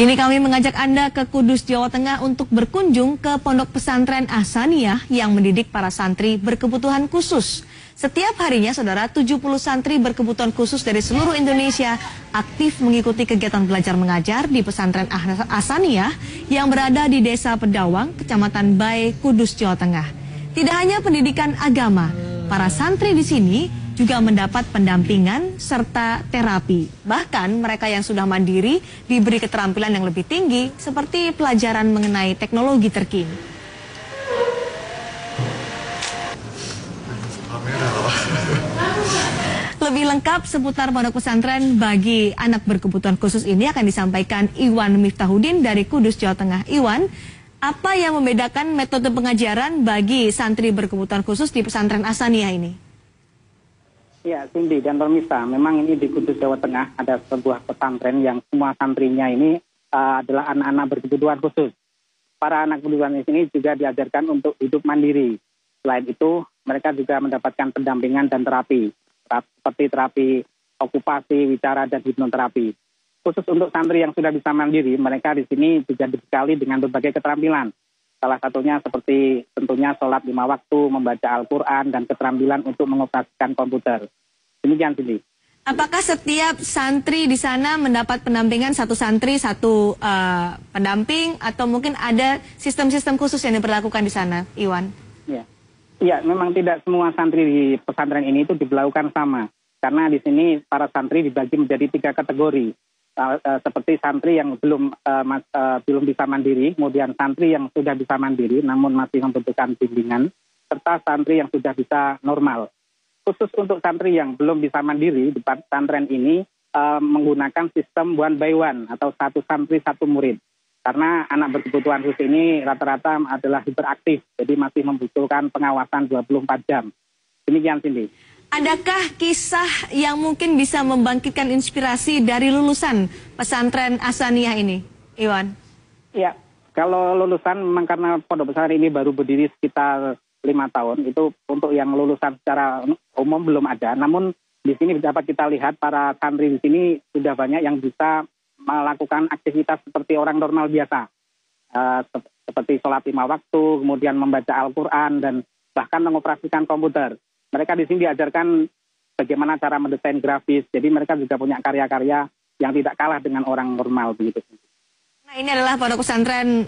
Kini kami mengajak Anda ke Kudus, Jawa Tengah untuk berkunjung ke Pondok Pesantren Ahsaniyah yang mendidik para santri berkebutuhan khusus. Setiap harinya, saudara, 70 santri berkebutuhan khusus dari seluruh Indonesia aktif mengikuti kegiatan belajar mengajar di Pesantren Ahsaniyah yang berada di Desa Pedawang, Kecamatan Bay, Kudus, Jawa Tengah. Tidak hanya pendidikan agama, para santri di sini juga mendapat pendampingan serta terapi. Bahkan mereka yang sudah mandiri diberi keterampilan yang lebih tinggi seperti pelajaran mengenai teknologi terkini. Lebih lengkap seputar pondok pesantren bagi anak berkebutuhan khusus ini akan disampaikan Iwan Miftahudin dari Kudus, Jawa Tengah. Iwan, apa yang membedakan metode pengajaran bagi santri berkebutuhan khusus di pesantren Ahsaniyah ini? Ya, Cindy dan Permisa, memang ini di Kudus, Jawa Tengah ada sebuah pesantren yang semua santrinya ini adalah anak-anak berkebutuhan khusus. Para anak berkebutuhan di sini juga diajarkan untuk hidup mandiri. Selain itu, mereka juga mendapatkan pendampingan dan terapi, seperti terapi okupasi, wicara, dan hipnoterapi. Khusus untuk santri yang sudah bisa mandiri, mereka di sini juga dibekali dengan berbagai keterampilan. Salah satunya seperti tentunya sholat 5 waktu, membaca Al-Quran, dan keterampilan untuk mengoperasikan komputer. Demikian, Cindy. Apakah setiap santri di sana mendapat pendampingan, satu santri, satu pendamping, atau mungkin ada sistem-sistem khusus yang diberlakukan di sana, Iwan? Ya, memang tidak semua santri di pesantren ini itu diberlakukan sama. Karena di sini para santri dibagi menjadi 3 kategori. Seperti santri yang belum bisa mandiri, kemudian santri yang sudah bisa mandiri namun masih membutuhkan bimbingan, serta santri yang sudah bisa normal. Khusus untuk santri yang belum bisa mandiri di pesantren ini menggunakan sistem one by one atau satu santri satu murid. Karena anak berkebutuhan khusus ini rata-rata adalah hiperaktif, jadi masih membutuhkan pengawasan 24 jam. Demikian, Cindy. Adakah kisah yang mungkin bisa membangkitkan inspirasi dari lulusan pesantren Ahsaniyah ini, Iwan? Ya, kalau lulusan memang karena pondok pesantren ini baru berdiri sekitar 5 tahun, itu untuk yang lulusan secara umum belum ada. Namun di sini dapat kita lihat para santri di sini sudah banyak yang bisa melakukan aktivitas seperti orang normal biasa. Seperti sholat 5 waktu, kemudian membaca Al-Quran, dan bahkan mengoperasikan komputer. Mereka di sini diajarkan bagaimana cara mendesain grafis. Jadi mereka juga punya karya-karya yang tidak kalah dengan orang normal begitu. Nah, ini adalah pondok pesantren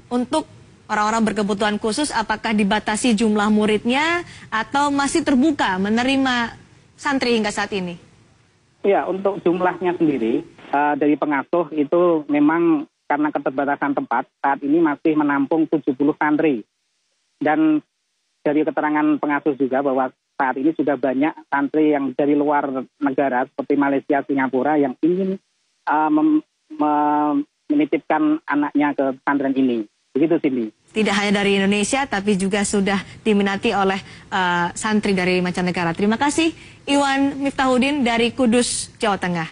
untuk orang-orang berkebutuhan khusus. Apakah dibatasi jumlah muridnya atau masih terbuka menerima santri hingga saat ini? Ya, untuk jumlahnya sendiri dari pengasuh itu memang karena keterbatasan tempat saat ini masih menampung 70 santri. Dan dari keterangan pengasuh juga bahwa saat ini sudah banyak santri yang dari luar negara seperti Malaysia, Singapura yang ingin menitipkan anaknya ke pesantren ini. Begitu, Cindy. Tidak hanya dari Indonesia, tapi juga sudah diminati oleh santri dari mancanegara. Terima kasih, Iwan Miftahudin dari Kudus, Jawa Tengah.